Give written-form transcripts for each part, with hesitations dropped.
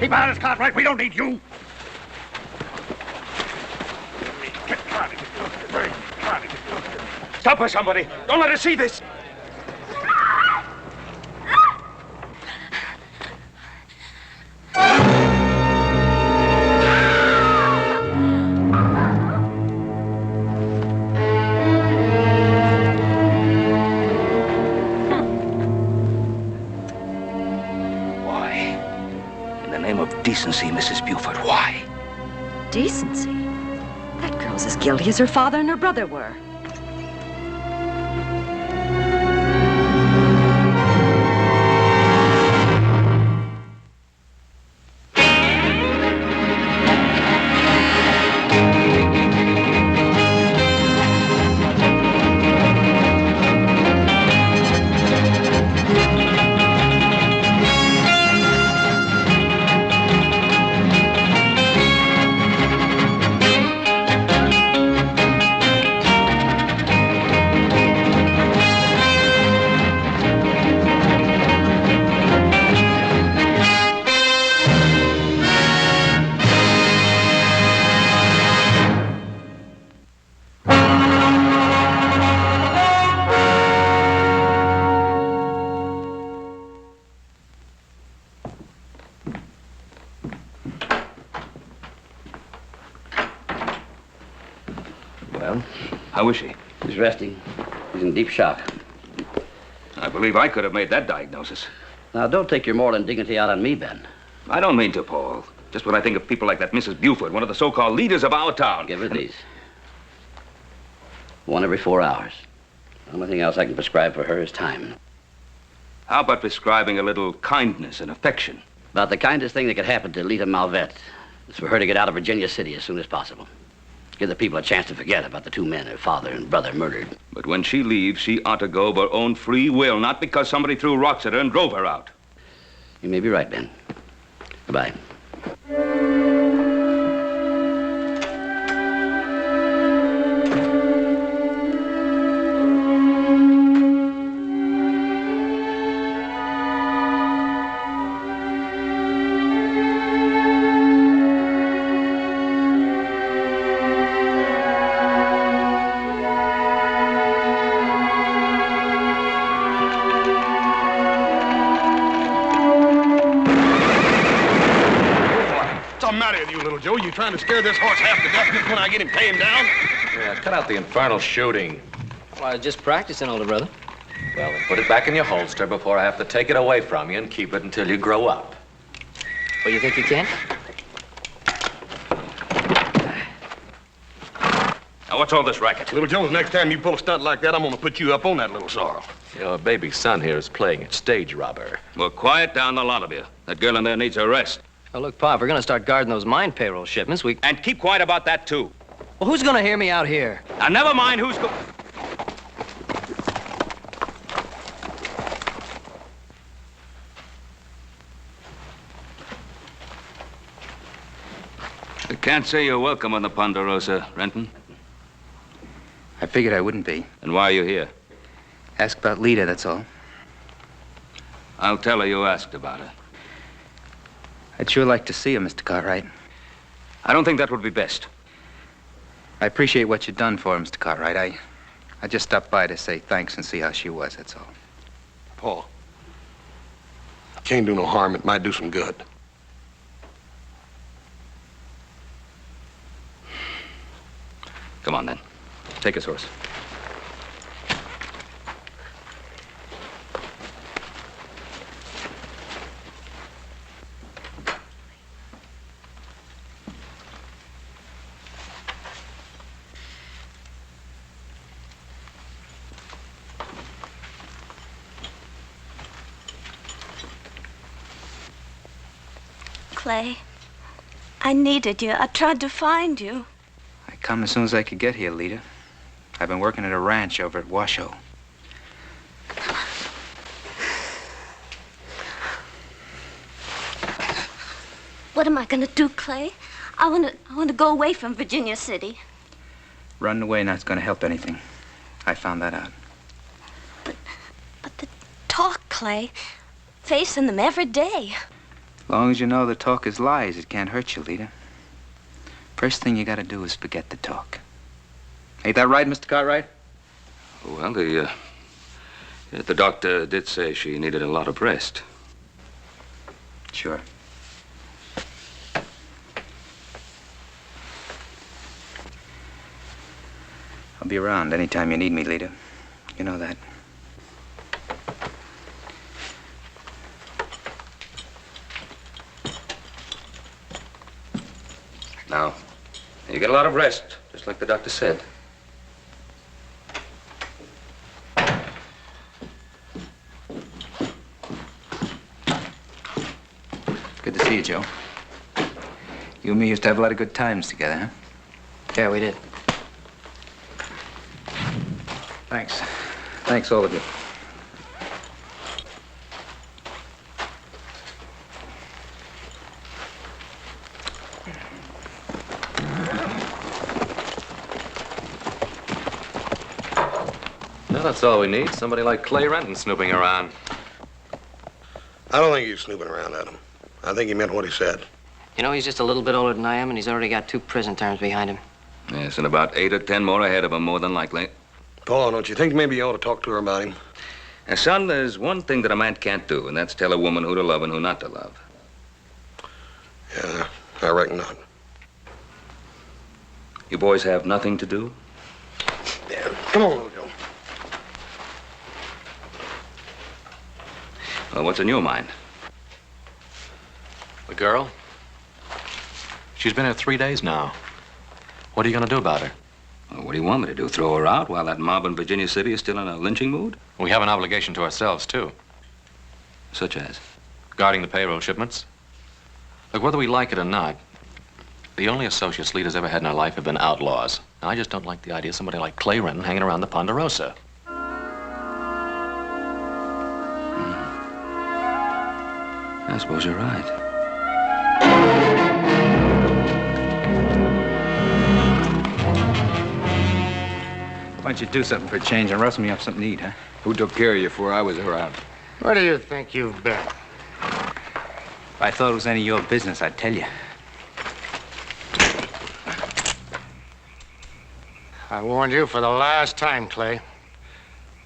Keep out of this cart, right? We don't need you. Stop her, somebody. Don't let her see this. Decency, Mrs. Buford. Why? Decency? That girl's as guilty as her father and her brother were. How is she? He's resting. He's in deep shock. I believe I could have made that diagnosis. Now, don't take your moral indignity out on me, Ben. I don't mean to, Paul. Just when I think of people like that Mrs. Buford, one of the so-called leaders of our town. Give her these. One every 4 hours. The only thing else I can prescribe for her is time. How about prescribing a little kindness and affection? About the kindest thing that could happen to Lita Malvette is for her to get out of Virginia City as soon as possible. Give the people a chance to forget about the two men, her father and brother, murdered. But when she leaves, she ought to go of her own free will, not because somebody threw rocks at her and drove her out. You may be right, Ben. Goodbye. Joe, you trying to scare this horse half to death just when I get him tamed down? Yeah, cut out the infernal shooting. Well, I was just practicing, older brother. Well, then put it back in your holster before I have to take it away from you and keep it until you grow up. Well, you think you can? Now, what's all this racket? Little Jones, next time you pull a stunt like that, I'm gonna put you up on that little sorrel. Your baby son here is playing at stage robber. Well, quiet down, the lot of you. That girl in there needs a rest. Oh, look, Pa, if we're gonna start guarding those mine payroll shipments, we... And keep quiet about that, too. Well, who's gonna hear me out here? Now, never mind who's I can't say you're welcome on the Ponderosa, Renton. I figured I wouldn't be. And why are you here? Ask about Lita, that's all. I'll tell her you asked about her. I'd sure like to see her, Mr. Cartwright. I don't think that would be best. I appreciate what you've done for her, Mr. Cartwright. I just stopped by to say thanks and see how she was, that's all. Paul, can't do no harm. It might do some good. Come on, then. Take his horse. Clay, I needed you. I tried to find you. I come as soon as I could get here, Lita. I've been working at a ranch over at Washoe. What am I gonna do, Clay? I want to go away from Virginia City. Running away not's gonna help anything. I found that out. But the talk, Clay. Facing them every day. As long as you know the talk is lies, it can't hurt you, Lita. First thing you gotta do is forget the talk. Ain't that right, Mr. Cartwright? Well, the doctor did say she needed a lot of rest. Sure. I'll be around anytime you need me, Lita. You know that. Now, you get a lot of rest, just like the doctor said. Good to see you, Joe. You and me used to have a lot of good times together, huh? Yeah, we did. Thanks. Thanks, all of you. Well, that's all we need. Somebody like Clay Renton snooping around. I don't think he was snooping around at him. I think he meant what he said. You know, he's just a little bit older than I am, and he's already got 2 prison terms behind him. Yes, and about 8 or 10 more ahead of him, more than likely. Paul, don't you think maybe you ought to talk to her about him? Now, son, there's one thing that a man can't do, and that's tell a woman who to love and who not to love. Yeah, I reckon not. You boys have nothing to do? Yeah, come on, little Joe. Well, what's in your mind? The girl? She's been here 3 days now. What are you going to do about her? Well, what do you want me to do? Throw her out while that mob in Virginia City is still in a lynching mood? We have an obligation to ourselves, too. Such as? Guarding the payroll shipments. Look, whether we like it or not, the only associates Lita's ever had in her life have been outlaws. And I just don't like the idea of somebody like Clay Renton hanging around the Ponderosa. I suppose you're right. Why don't you do something for a change and rustle me up something to eat, huh? Who took care of you before I was around? Where do you think you've been? If I thought it was any of your business, I'd tell you. I warned you for the last time, Clay.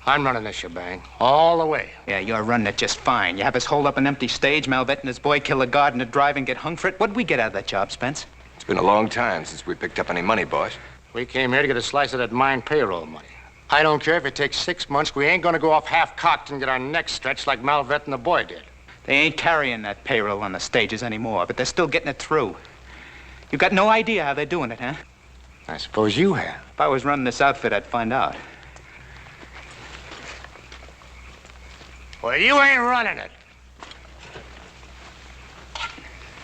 I'm running this shebang all the way. Yeah, you're running it just fine. You have us hold up an empty stage, Malvet and his boy kill a guard in a drive and get hung for it. What'd we get out of that job, Spence? It's been a long time since we picked up any money, boss. We came here to get a slice of that mine payroll money. I don't care if it takes 6 months. We ain't gonna go off half-cocked and get our necks stretched like Malvet and the boy did. They ain't carrying that payroll on the stages anymore, but they're still getting it through. You got no idea how they're doing it, huh? I suppose you have. If I was running this outfit, I'd find out. Well, you ain't running it.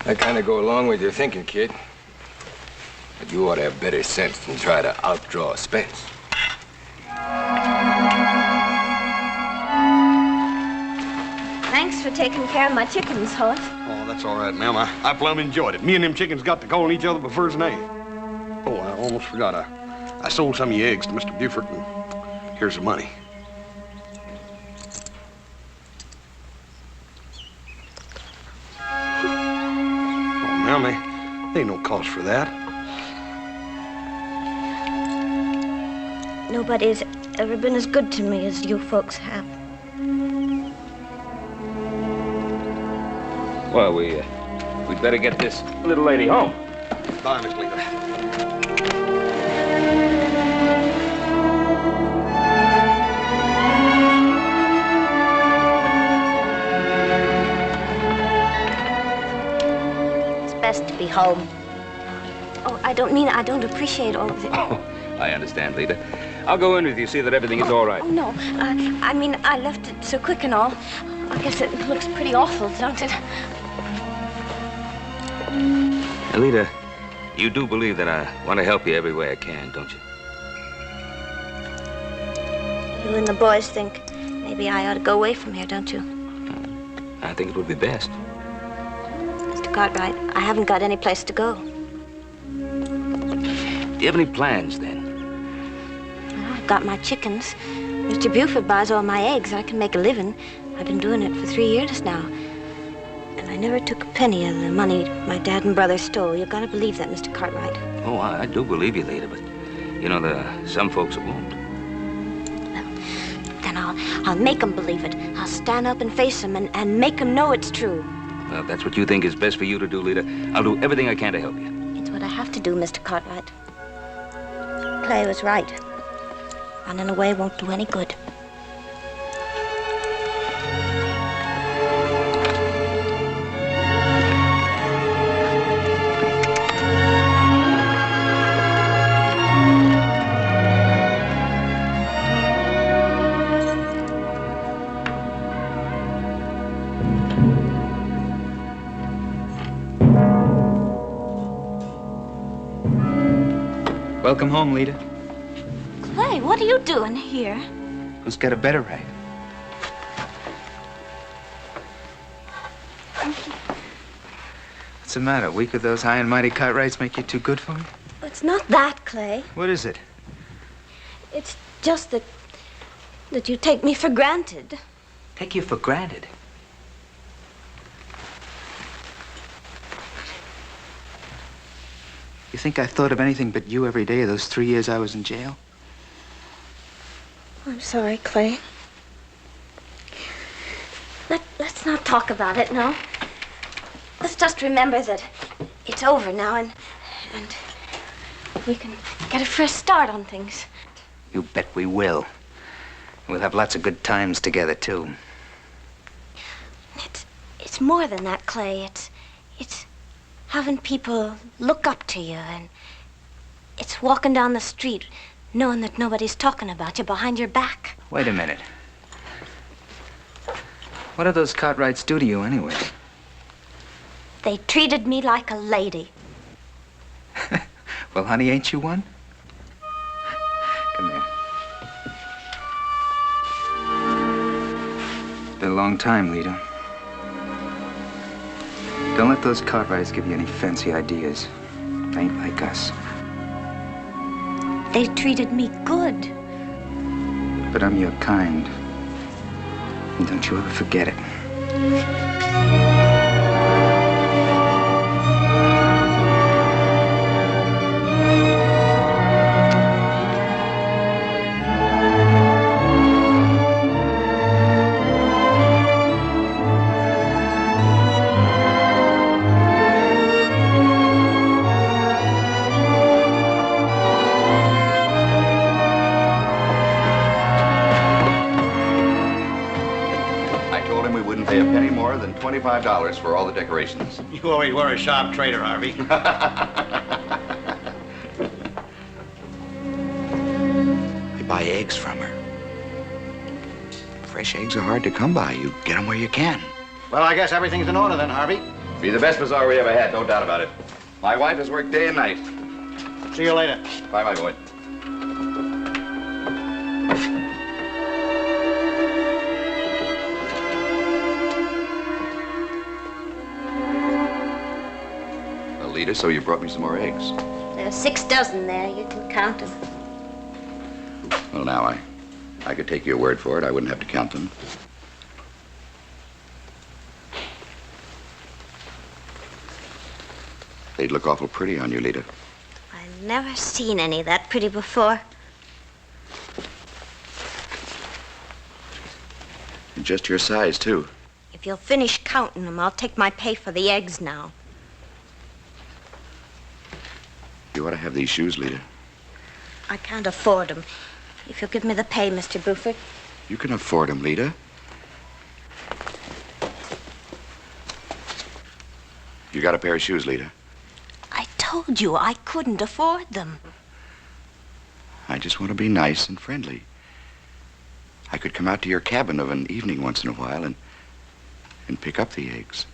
I kind of go along with your thinking, kid. But you ought to have better sense than try to outdraw Spence. Thanks for taking care of my chickens, Horace. Oh, that's all right, ma'am. I plumb enjoyed it. Me and them chickens got to calling each other by first name. Oh, I almost forgot. I sold some of your eggs to Mr. Buford, and here's the money. Oh, ma'am, there ain't no cost for that. Nobody's ever been as good to me as you folks have. Well, we'd better get this little lady home. Bye, Miss Lita. It's best to be home. Oh, I don't mean I don't appreciate all of it. Oh, I understand, Lita. I'll go in with you, see that everything is all right. Oh, no. I mean, I left it so quick and all. I guess it looks pretty awful, don't it? Now, Lita, you do believe that I want to help you every way I can, don't you? You and the boys think maybe I ought to go away from here, don't you? I think it would be best. Mr. Cartwright, I haven't got any place to go. Do you have any plans, then? Well, I've got my chickens. Mr. Buford buys all my eggs. I can make a living. I've been doing it for 3 years now. And I never took a penny of the money my dad and brother stole. You've got to believe that, Mr. Cartwright. Oh, I do believe you, Lita, but you know, there are some folks that won't. Then I'll make them believe it. I'll stand up and face them and make them know it's true. Well, if that's what you think is best for you to do, Lita, I'll do everything I can to help you. It's what I have to do, Mr. Cartwright. Clay was right. Running away won't do any good. Welcome home, Lita. Clay, what are you doing here? Who's got a better right? What's the matter? Weak of those high and mighty Cartwrights make you too good for me? It's not that, Clay. What is it? It's just that you take me for granted. Take you for granted. You think I thought of anything but you every day of those 3 years I was in jail? I'm sorry, Clay. Let's not talk about it, no. Let's just remember that it's over now and we can get a fresh start on things. You bet we will. We'll have lots of good times together, too. It's more than that, Clay. It's having people look up to you, and it's walking down the street knowing that nobody's talking about you behind your back. Wait a minute. What do those Cartwrights do to you, anyway? They treated me like a lady. Well, honey, ain't you one? Come here. It's been a long time, Lita. Don't let those Cartwrights give you any fancy ideas. They ain't like us. They treated me good. But I'm your kind. And don't you ever forget it. Pay a penny more than $25 for all the decorations. You always were a sharp trader, Harvey. I buy eggs from her. Fresh eggs are hard to come by. You get them where you can. Well, I guess everything's in order then, Harvey. Be the best bazaar we ever had, no doubt about it. My wife has worked day and night. See you later. Bye, my boy. Lita, so you brought me some more eggs. There's 6 dozen there. You can count them. Well, now, I could take your word for it. I wouldn't have to count them. They'd look awful pretty on you, Lita. I've never seen any that pretty before. And just your size, too. If you'll finish counting them, I'll take my pay for the eggs now. You ought to have these shoes, Lita. I can't afford them. If you'll give me the pay, Mr. Buford. You can afford them, Lita. You got a pair of shoes, Lita? I told you I couldn't afford them. I just want to be nice and friendly. I could come out to your cabin of an evening once in a while and pick up the eggs.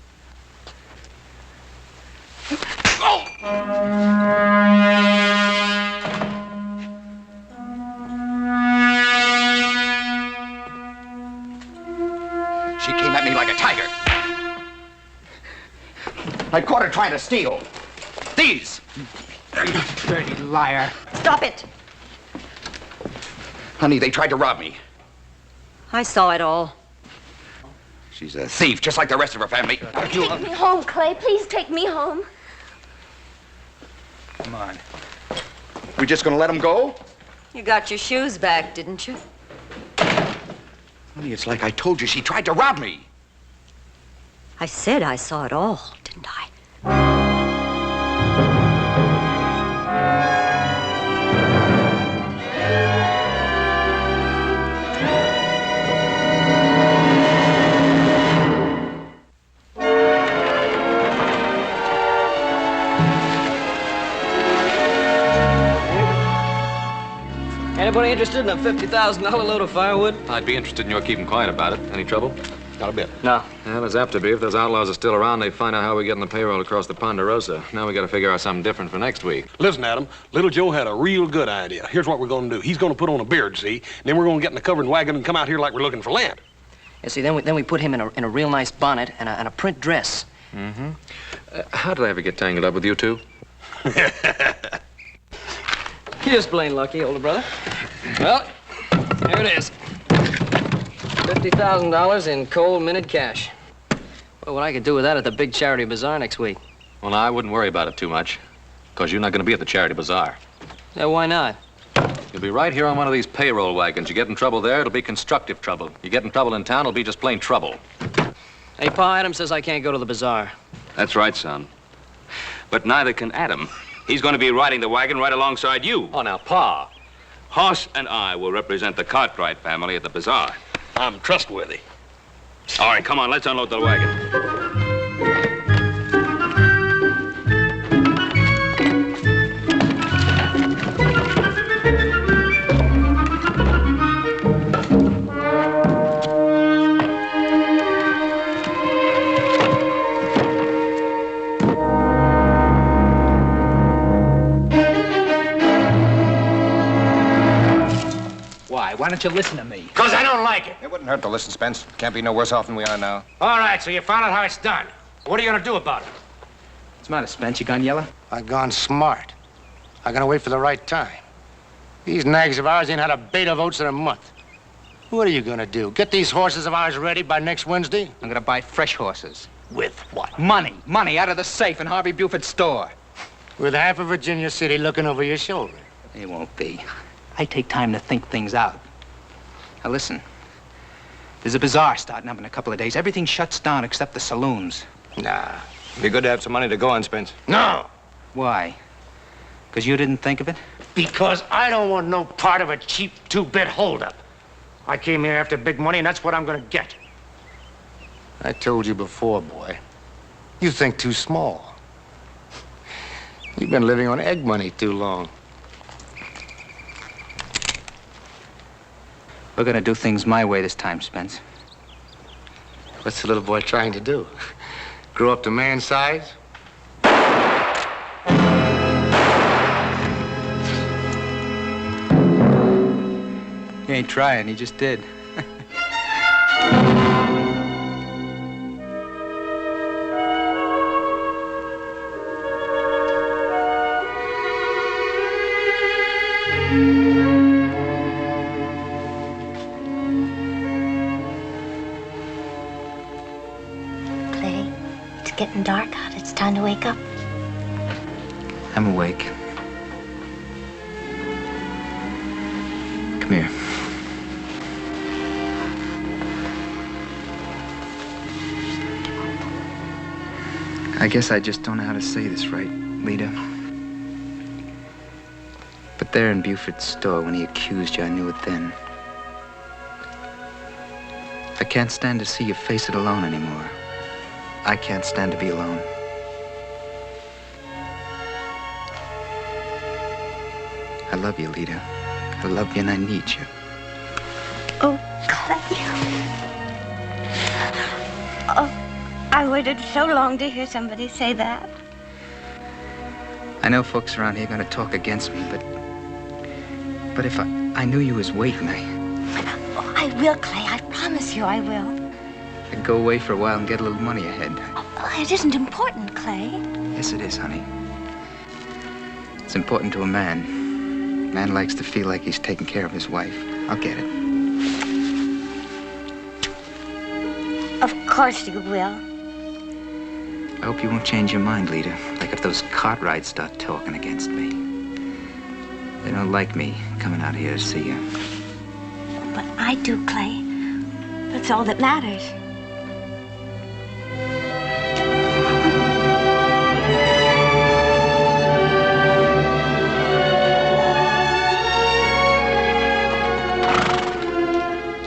She came at me like a tiger. I caught her trying to steal. These! Dirty liar. Stop it. Honey, they tried to rob me. I saw it all. She's a thief, just like the rest of her family. Take me home, Clay. Please take me home. Come on. We just gonna let him go? You got your shoes back, didn't you? Honey, it's like I told you. She tried to rob me. I said I saw it all, didn't I? Anybody interested in a $50,000 load of firewood? I'd be interested in your keeping quiet about it. Any trouble? Not a bit. No. Well, there's apt to be. If those outlaws are still around, they find out how we get on the payroll across the Ponderosa. Now we got to figure out something different for next week. Listen, Adam, Little Joe had a real good idea. Here's what we're going to do. He's going to put on a beard, see? And then we're going to get in the covered wagon and come out here like we're looking for land. You see, then we put him in a real nice bonnet and a print dress. Mm-hmm. How did I ever get tangled up with you two? You're just plain lucky, older brother. Well, here it is. $50,000 in cold minute cash. Well, what I could do with that at the big charity bazaar next week. Well, I wouldn't worry about it too much, because you're not going to be at the charity bazaar. Yeah, why not? You'll be right here on one of these payroll wagons. You get in trouble there, it'll be constructive trouble. You get in trouble in town, it'll be just plain trouble. Hey, Pa, Adam says I can't go to the bazaar. That's right, son. But neither can Adam. He's going to be riding the wagon right alongside you. Oh, now, Pa. Hoss and I will represent the Cartwright family at the bazaar. I'm trustworthy. All right, come on, let's unload the wagon. Why don't you listen to me? Because I don't like it. It wouldn't hurt to listen, Spence. Can't be no worse off than we are now. All right, so you found out how it's done. What are you going to do about it? What's the matter, Spence? You gone yellow? I've gone smart. I'm going to wait for the right time. These nags of ours ain't had a bait of oats in a month. What are you going to do? Get these horses of ours ready by next Wednesday? I'm gonna buy fresh horses. With what? Money. Money out of the safe in Harvey Buford's store. With half of Virginia City looking over your shoulder. It won't be. I take time to think things out. Now listen. There's a bazaar starting up in a couple of days. Everything shuts down except the saloons. Nah. Be good to have some money to go on, Spence. No! Why? Because you didn't think of it? Because I don't want no part of a cheap two-bit holdup. I came here after big money, and that's what I'm gonna get. I told you before, boy. You think too small. You've been living on egg money too long. We're gonna do things my way this time, Spence. What's the little boy trying to do? Grow up to man size? He ain't trying, he just did. Clay, it's getting dark out. It's time to wake up. I'm awake. Come here. I guess I just don't know how to say this right, Lita. But there in Buford's store, when he accused you, I knew it then. I can't stand to see you face it alone anymore. I can't stand to be alone. I love you, Lita. I love you and I need you. Oh, Clay. Oh, I waited so long to hear somebody say that. I know folks around here are gonna talk against me, but if I knew you was waiting, Oh, I will, Clay. I promise you I will. I'd go away for a while and get a little money ahead. Oh, it isn't important, Clay. Yes, it is, honey. It's important to a man. A man likes to feel like he's taking care of his wife. I'll get it. Of course you will. I hope you won't change your mind, Lita. Like if those Cartwrights start talking against me. They don't like me coming out here to see you. But I do, Clay. That's all that matters.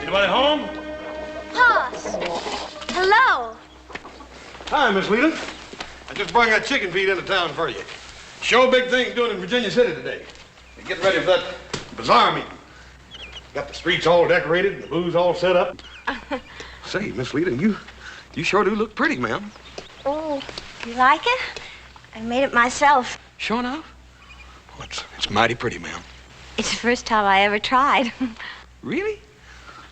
Anybody home? Hoss! Hello! Hi, Miss Lita. I just brought that chicken feed into town for you. Show big things doing in Virginia City today. They're getting ready for that bazaar meeting. Got the streets all decorated and the booze all set up. Say, Miss Lita, you sure do look pretty, ma'am. Oh, you like it? I made it myself. Sure enough? Well, it's mighty pretty, ma'am. It's the first time I ever tried. Really?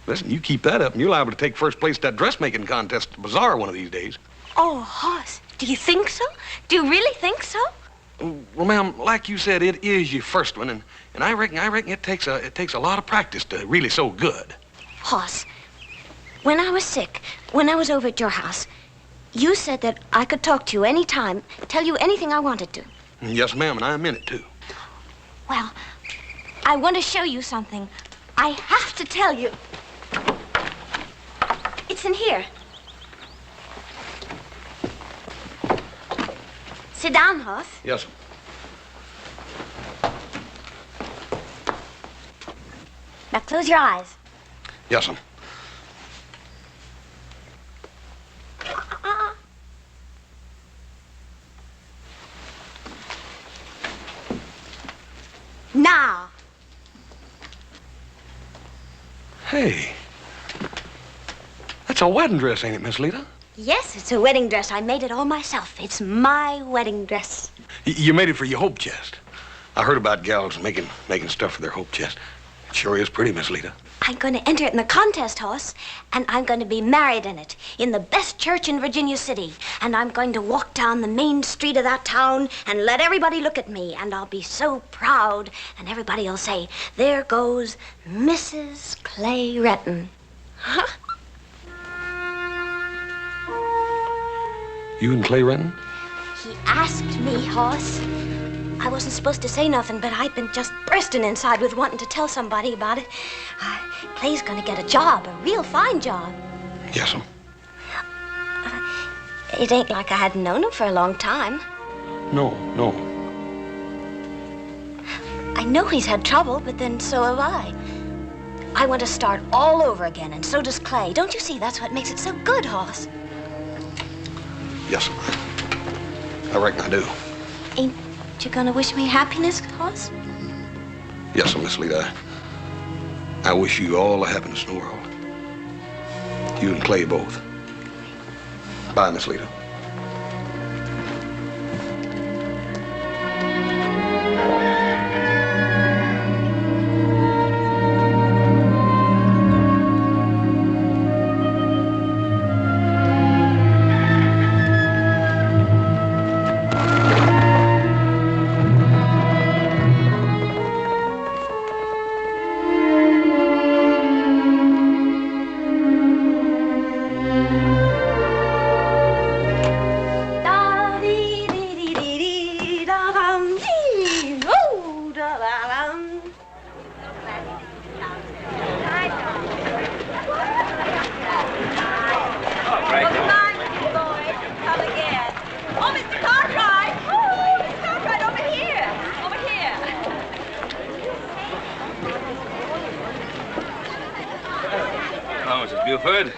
Listen, you keep that up and you're liable to take first place at that dressmaking contest at the bazaar one of these days. Oh, Hoss, do you think so? Do you really think so? Well, ma'am, like you said, it is your first one, and I reckon it takes a lot of practice to really so good. Hoss, when I was sick, when I was over at your house, you said that I could talk to you any time, tell you anything I wanted to. Yes, ma'am, and I meant it, too. Well, I want to show you something. I have to tell you. It's in here. Sit down, Hoss. Yes, ma'am. Now close your eyes. Yes, ma'am. Now. Hey. That's a wedding dress, ain't it, Miss Lita? Yes, it's a wedding dress. I made it all myself. It's my wedding dress. You made it for your hope chest. I heard about gals making stuff for their hope chest. It sure is pretty, Miss Lita. I'm going to enter it in the contest, Hoss, and I'm going to be married in it, in the best church in Virginia City. And I'm going to walk down the main street of that town and let everybody look at me. And I'll be so proud, and everybody will say, there goes Mrs. Clay Retton. Huh? You and Clay Renton? He asked me, Hoss. I wasn't supposed to say nothing, but I've been just bursting inside with wanting to tell somebody about it. Clay's gonna get a job, a real fine job. Yes, ma'am. It ain't like I hadn't known him for a long time. No. I know he's had trouble, but then so have I. I want to start all over again, and so does Clay. Don't you see? That's what makes it so good, Hoss. Yes, ma'am. I reckon I do. Ain't you gonna wish me happiness, Hoss? Yes, Miss Lita. I wish you all the happiness in the world. You and Clay both. Bye, Miss Lita.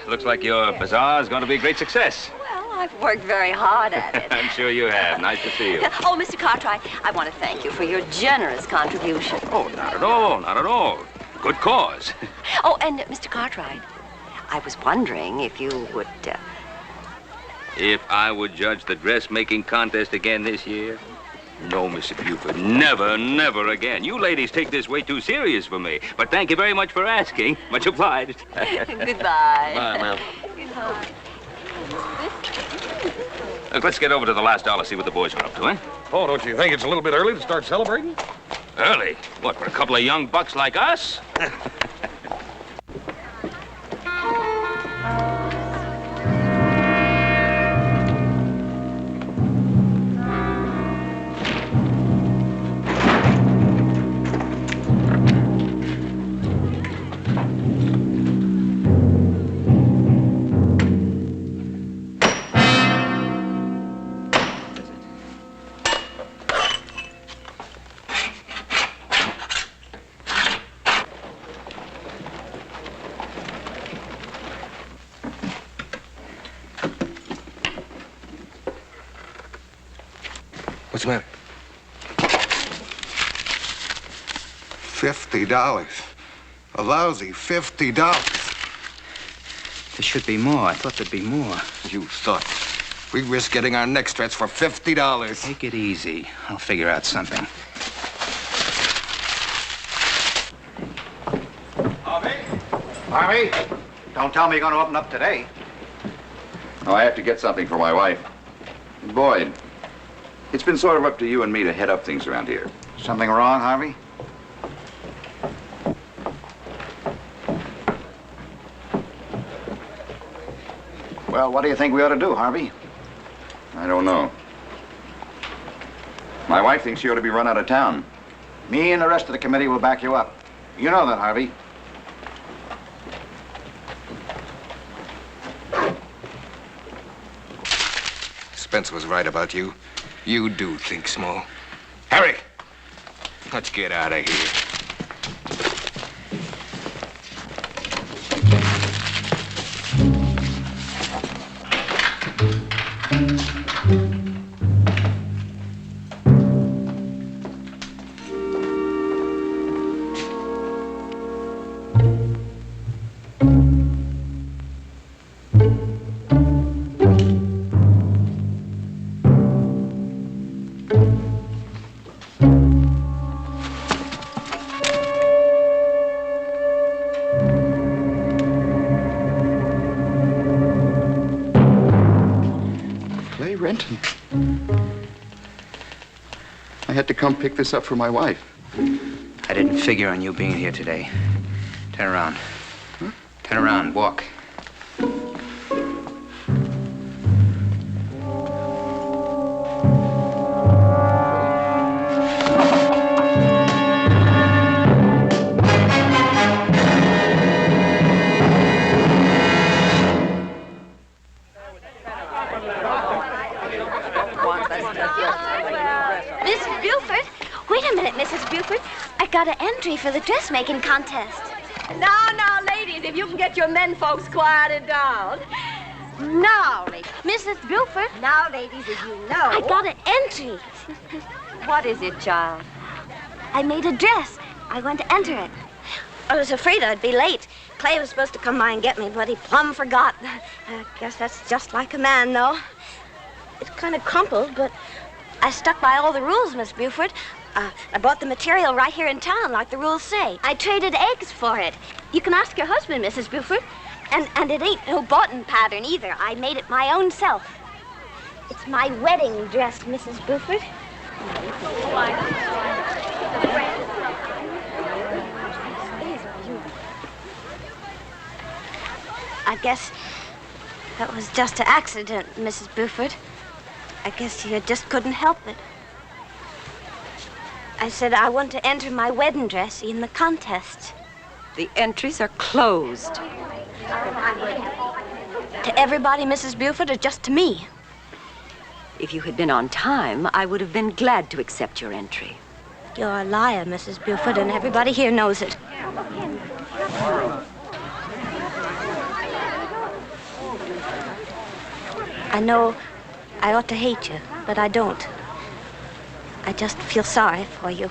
Looks like your bazaar is going to be a great success. Well, I've worked very hard at it. I'm sure you have. Nice to see you. Oh, Mr. Cartwright, I want to thank you for your generous contribution. Oh, not at all, not at all. Good cause. Oh, and Mr. Cartwright, I was wondering if you would... If I would judge the dressmaking contest again this year? No, Mr. Buford, never, never again. You ladies take this way too serious for me. But thank you very much for asking. Much obliged. Goodbye. Bye, ma'am. Goodbye. Look, let's get over to the last dollar, see what the boys are up to, eh? Oh, don't you think it's a little bit early to start celebrating? Early? What, for a couple of young bucks like us? What's the matter? $50. A lousy $50. There should be more. I thought there'd be more. You thought. We risk getting our necks stretched for $50. Take it easy. I'll figure out something. Harvey, don't tell me you're going to open up today. Oh, I have to get something for my wife. Boyd, it's been sort of up to you and me to head up things around here. Something wrong, Harvey? Well, what do you think we ought to do, Harvey? I don't know. My wife thinks she ought to be run out of town. Me and the rest of the committee will back you up. You know that, Harvey. Spence was right about you. You do think small. Harry, let's get out of here. Renton. I had to come pick this up for my wife. I didn't figure on you being here today. Turn around. Huh? Turn around. Walk. Got an entry for the dressmaking contest. Now, ladies, if you can get your men folks quieted down. Now, ladies. Mrs. Buford. Now, ladies, as you know. I got an entry. What is it, child? I made a dress. I want to enter it. I was afraid I'd be late. Clay was supposed to come by and get me, but he plumb forgot. I guess that's just like a man, though. It's kind of crumpled, but I stuck by all the rules, Miss Buford. I bought the material right here in town, like the rules say. I traded eggs for it. You can ask your husband, Mrs. Buford. And it ain't no boughten pattern either. I made it my own self. It's my wedding dress, Mrs. Buford. I guess that was just an accident, Mrs. Buford. I guess you just couldn't help it. I said I want to enter my wedding dress in the contest. The entries are closed. To everybody, Mrs. Buford, or just to me? If you had been on time, I would have been glad to accept your entry. You're a liar, Mrs. Buford, and everybody here knows it. I know I ought to hate you, but I don't. I just feel sorry for you.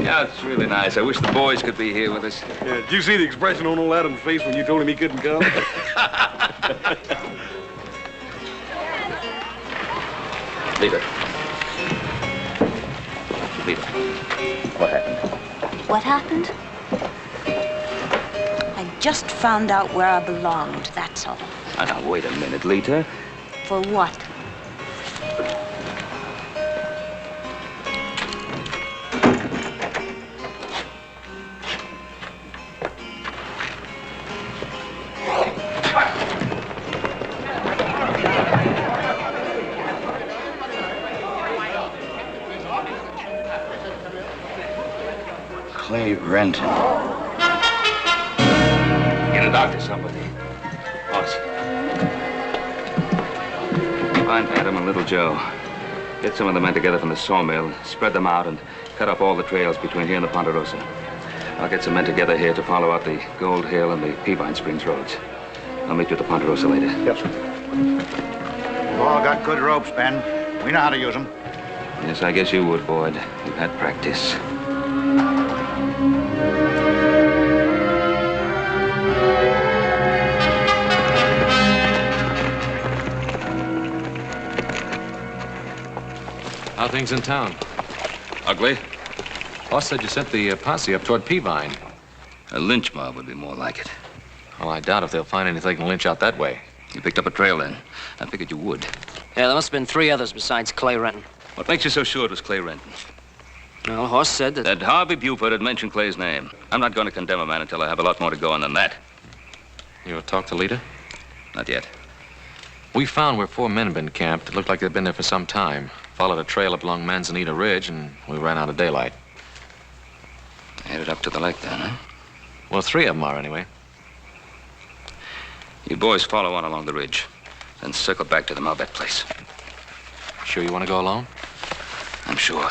Yeah, it's really nice. I wish the boys could be here with us. Yeah, did you see the expression on old Adam's face when you told him he couldn't come? Leave it. Leave it. What happened? What happened? I just found out where I belonged, that's all. Now, wait a minute, Lita. For what? Clay Renton. Get a doctor, somebody. Boss. Find Adam and Little Joe. Get some of the men together from the sawmill, spread them out, and cut up all the trails between here and the Ponderosa. I'll get some men together here to follow out the Gold Hill and the Peavine Springs roads. I'll meet you at the Ponderosa later. Yes, sir. We've all got good ropes, Ben. We know how to use them. Yes, I guess you would, Boyd. You've had practice. How are things in town? Ugly? Boss said you sent the posse up toward Peavine. A lynch mob would be more like it. Well, I doubt if they'll find anything they can lynch out that way. You picked up a trail then. I figured you would. Yeah, there must have been 3 others besides Clay Renton. What makes you so sure it was Clay Renton? Well, Hoss said that... That Harvey Buford had mentioned Clay's name. I'm not going to condemn a man until I have a lot more to go on than that. You talked to Lita? Not yet. We found where 4 men had been camped. It looked like they'd been there for some time. Followed a trail up along Manzanita Ridge, and we ran out of daylight. Headed up to the lake then, huh? Well, 3 of them are, anyway. You boys follow on along the ridge, then circle back to the Malbec place. Sure you want to go alone? I'm sure.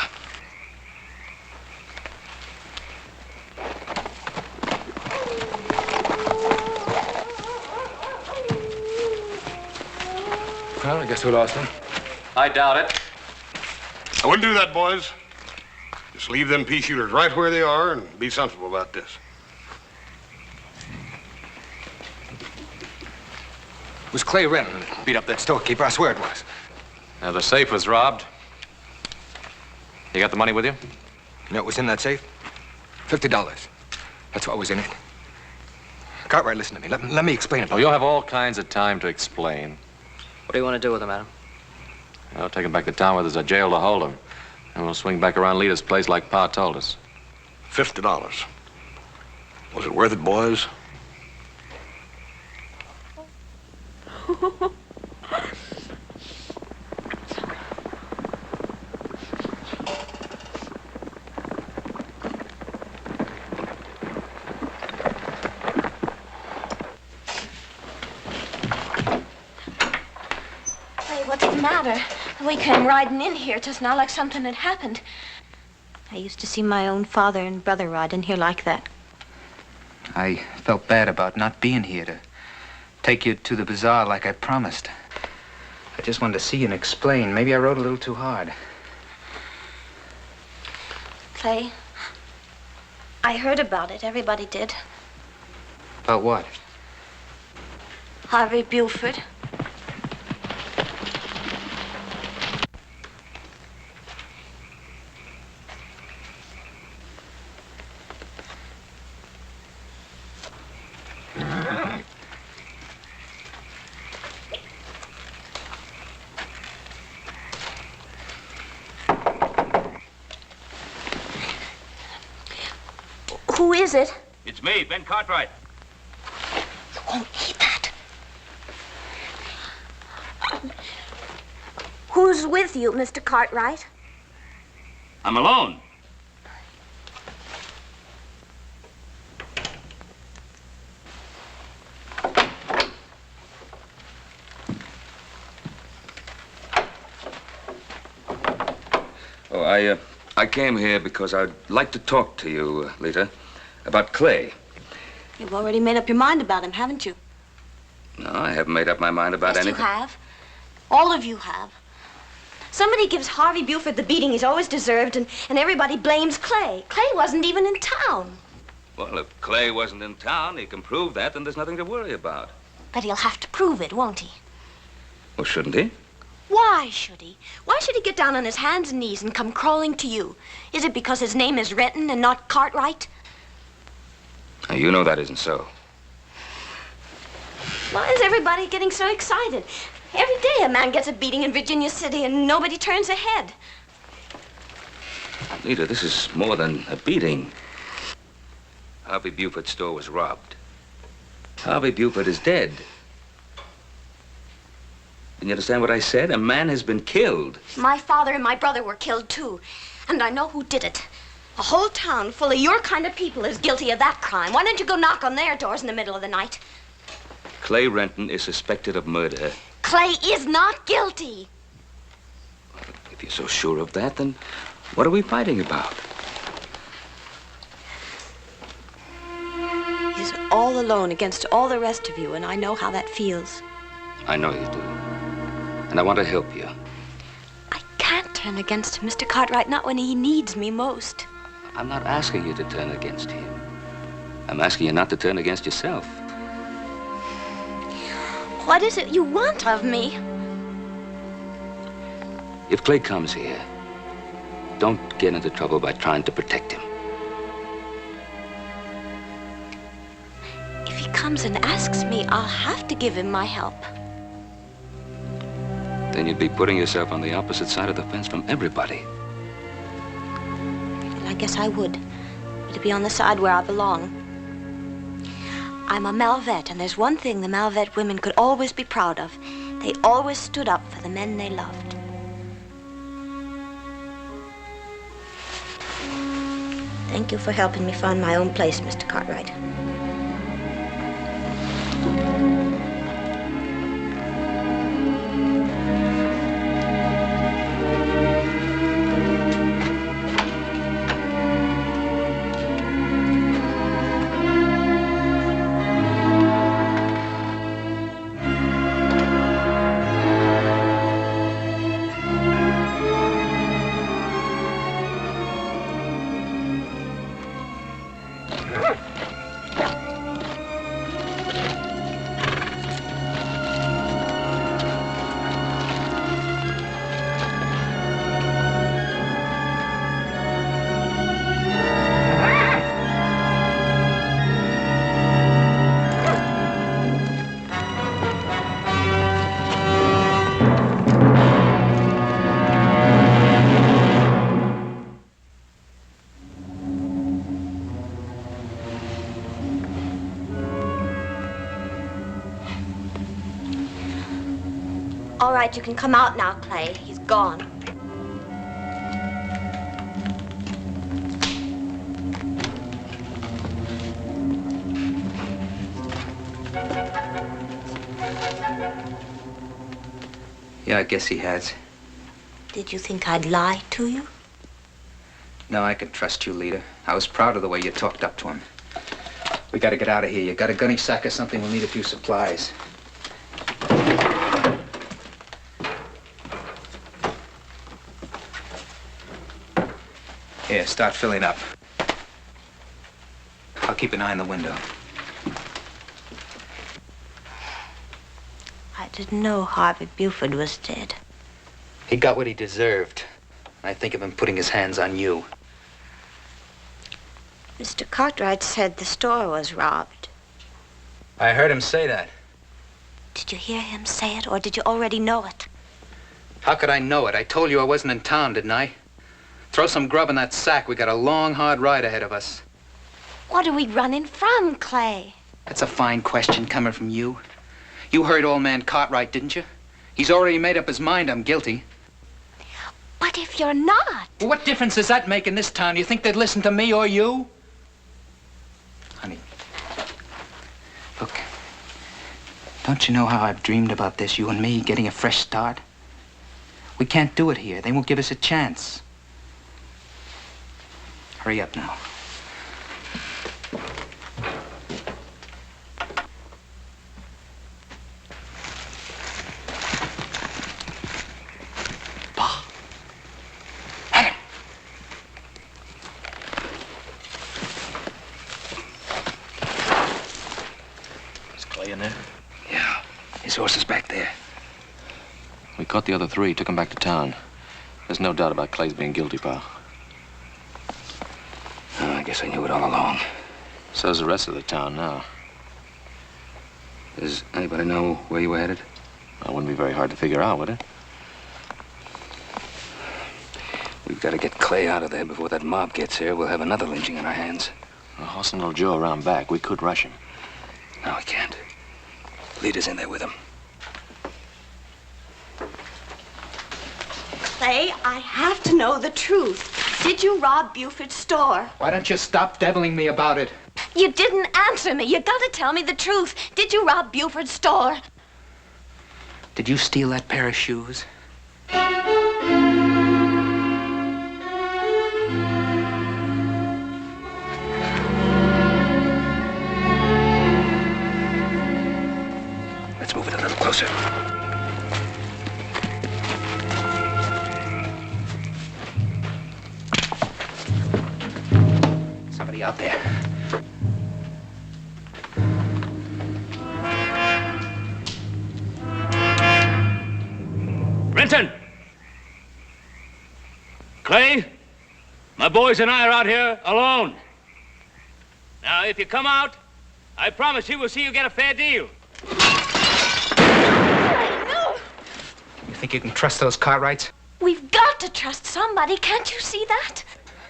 Well, I guess we lost him. I doubt it. I wouldn't do that, boys. Just leave them pea shooters right where they are and be sensible about this. It was Clay Renton that beat up that storekeeper. I swear it was. Now, the safe was robbed. You got the money with you? You know what was in that safe? $50. That's what was in it. Cartwright, listen to me. Let me explain it. Oh, you'll have all kinds of time to explain. What do you want to do with him, Adam? I'll take him back to town where there's a jail to hold him. And we'll swing back around Lita's place like Pa told us. $50. Was it worth it, boys? What's the matter? We came riding in here just now like something had happened. I used to see my own father and brother ride in here like that. I felt bad about not being here to take you to the bazaar like I promised. I just wanted to see you and explain. Maybe I rode a little too hard. Clay, I heard about it. Everybody did. About what? Harvey Buford. Who is it? It's me, Ben Cartwright. You won't eat that. Who's with you, Mr. Cartwright? I'm alone. Oh, I came here because I'd like to talk to you, Lita, about Clay. You've already made up your mind about him, haven't you? No, I haven't made up my mind about Yes, anything. you have. All of you have. Somebody gives Harvey Buford the beating he's always deserved, and everybody blames Clay. Clay wasn't even in town. Well, if Clay wasn't in town, he can prove that, then there's nothing to worry about. But he'll have to prove it, won't he? Well, shouldn't he? Why should he? Why should he get down on his hands and knees and come crawling to you? Is it because his name is Renton and not Cartwright? Now, you know that isn't so. Why is everybody getting so excited? Every day a man gets a beating in Virginia City and nobody turns a head. Lita, this is more than a beating. Harvey Buford's store was robbed. Harvey Buford is dead. Can you understand what I said? A man has been killed. My father and my brother were killed, too. And I know who did it. A whole town full of your kind of people is guilty of that crime. Why don't you go knock on their doors in the middle of the night? Clay Renton is suspected of murder. Clay is not guilty. If you're so sure of that, then what are we fighting about? all alone against all the rest of you, and I know how that feels. I know you do. And I want to help you. I can't turn against Mr. Cartwright, not when he needs me most. I'm not asking you to turn against him. I'm asking you not to turn against yourself. What is it you want of me? If Clay comes here, don't get into trouble by trying to protect him. If he comes and asks me, I'll have to give him my help. Then you'd be putting yourself on the opposite side of the fence from everybody. I guess I would. To be on the side where I belong. I'm a Malvet, and there's one thing the Malvet women could always be proud of. They always stood up for the men they loved. Thank you for helping me find my own place, Mr. Cartwright. All right, you can come out now, Clay. He's gone. Yeah, I guess he has. Did you think I'd lie to you? No, I can trust you, leader. I was proud of the way you talked up to him. We gotta get out of here. You got a gunny sack or something? We'll need a few supplies. Here, start filling up. I'll keep an eye on the window. I didn't know Harvey Buford was dead. He got what he deserved. I think of him putting his hands on you. Mr. Cartwright said the store was robbed. I heard him say that. Did you hear him say it, or did you already know it? How could I know it? I told you I wasn't in town, didn't I? Throw some grub in that sack. We got a long, hard ride ahead of us. What are we running from, Clay? That's a fine question coming from you. You heard old man Cartwright, didn't you? He's already made up his mind I'm guilty. But if you're not... Well, what difference does that make in this town? You think they'd listen to me or you? Honey, look. Don't you know how I've dreamed about this, you and me, getting a fresh start? We can't do it here. They won't give us a chance. Hurry up now. In there? Yeah. His horse is back there. We caught the other three, took them back to town. There's no doubt about Clay's being guilty, pal. Oh, I guess I knew it all along. So's the rest of the town now. Does anybody know where you were headed? Well, it wouldn't be very hard to figure out, would it? We've got to get Clay out of there before that mob gets here. We'll have another lynching on our hands. Well, hossing old Joe around back. We could rush him. No, we can't. Leader's in there with him. Clay, I have to know the truth. Did you rob Buford's store? Why don't you stop deviling me about it? You didn't answer me. You gotta tell me the truth. Did you rob Buford's store? Did you steal that pair of shoes? somebody out there. Brenton! Clay, my boys and I are out here alone. Now, if you come out, I promise you we'll see you get a fair deal. No! You think you can trust those Cartwrights? We've got to trust somebody. Can't you see that?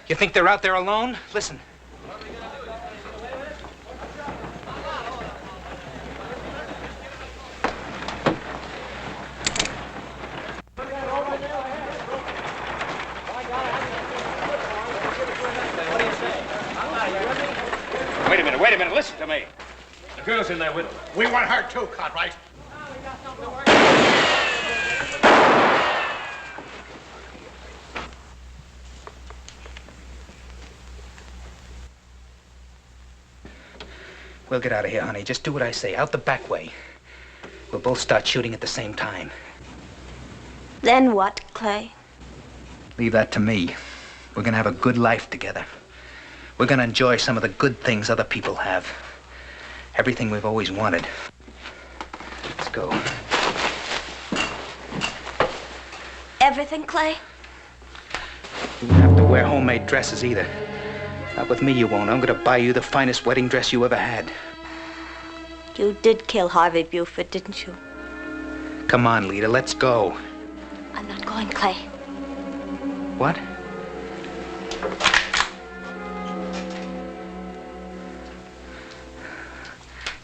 You think they're out there alone? Listen. Wait a minute, listen to me. The girl's in there with them. We want her too, Cartwright. We'll get out of here, honey. Just do what I say. Out the back way. We'll both start shooting at the same time. Then what, Clay? Leave that to me. We're gonna have a good life together. We're gonna enjoy some of the good things other people have. Everything we've always wanted. Let's go. Everything, Clay? You won't have to wear homemade dresses either. Not with me, you won't. I'm gonna buy you the finest wedding dress you ever had. You did kill Harvey Buford, didn't you? Come on, Lita, let's go. I'm not going, Clay. What?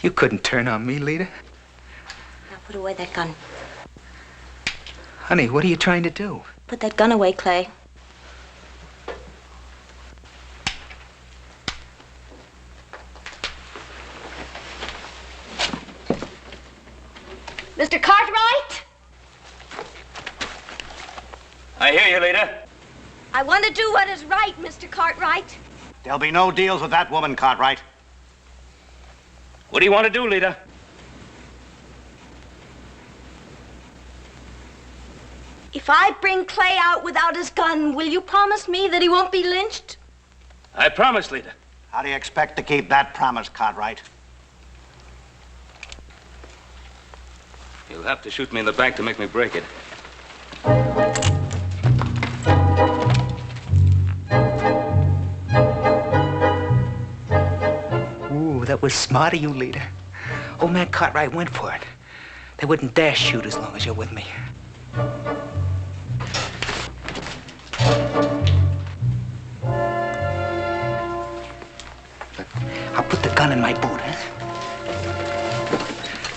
You couldn't turn on me, Lita. Now put away that gun. Honey, what are you trying to do? Put that gun away, Clay. Mr. Cartwright? I hear you, Lita. I want to do what is right, Mr. Cartwright. There'll be no deals with that woman, Cartwright. What do you want to do, Lita? If I bring Clay out without his gun, will you promise me that he won't be lynched? I promise, Lita. How do you expect to keep that promise, Cartwright? You'll have to shoot me in the back to make me break it. Ooh, that was smart of you, Lita. Old man Cartwright went for it. They wouldn't dare shoot as long as you're with me. I'll put the gun in my boot, huh?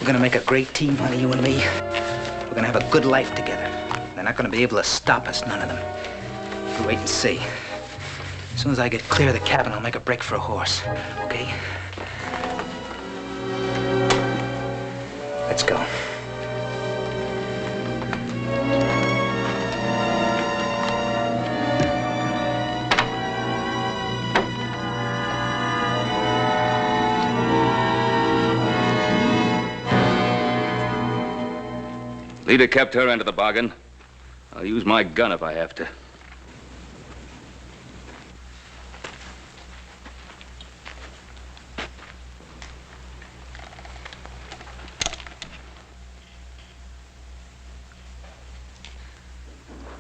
We're gonna make a great team, honey, you and me. We're gonna have a good life together. They're not gonna be able to stop us, none of them. You wait and see. As soon as I get clear of the cabin, I'll make a break for a horse, okay? Let's go. Lita kept her end of the bargain. I'll use my gun if I have to.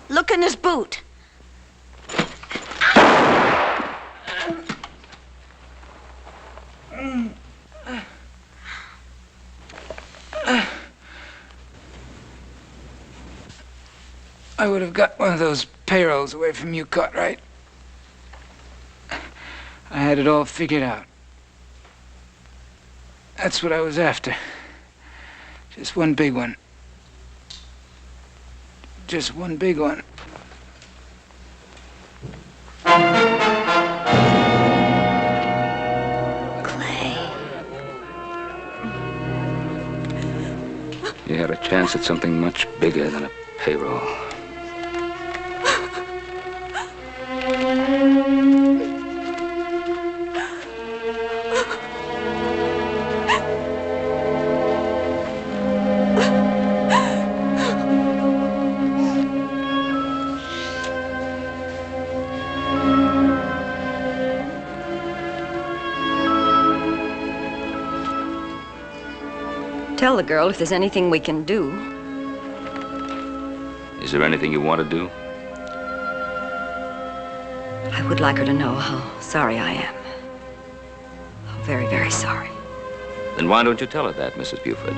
Look in his boot. I would have got one of those payrolls away from you, Cartwright. I had it all figured out. That's what I was after. Just one big one. Just one big one. Clay. You had a chance at something much bigger than a payroll. tell the girl if there's anything we can do. Is there anything you want to do? I would like her to know how sorry I am. How very, very sorry. Then why don't you tell her that, Mrs. Buford?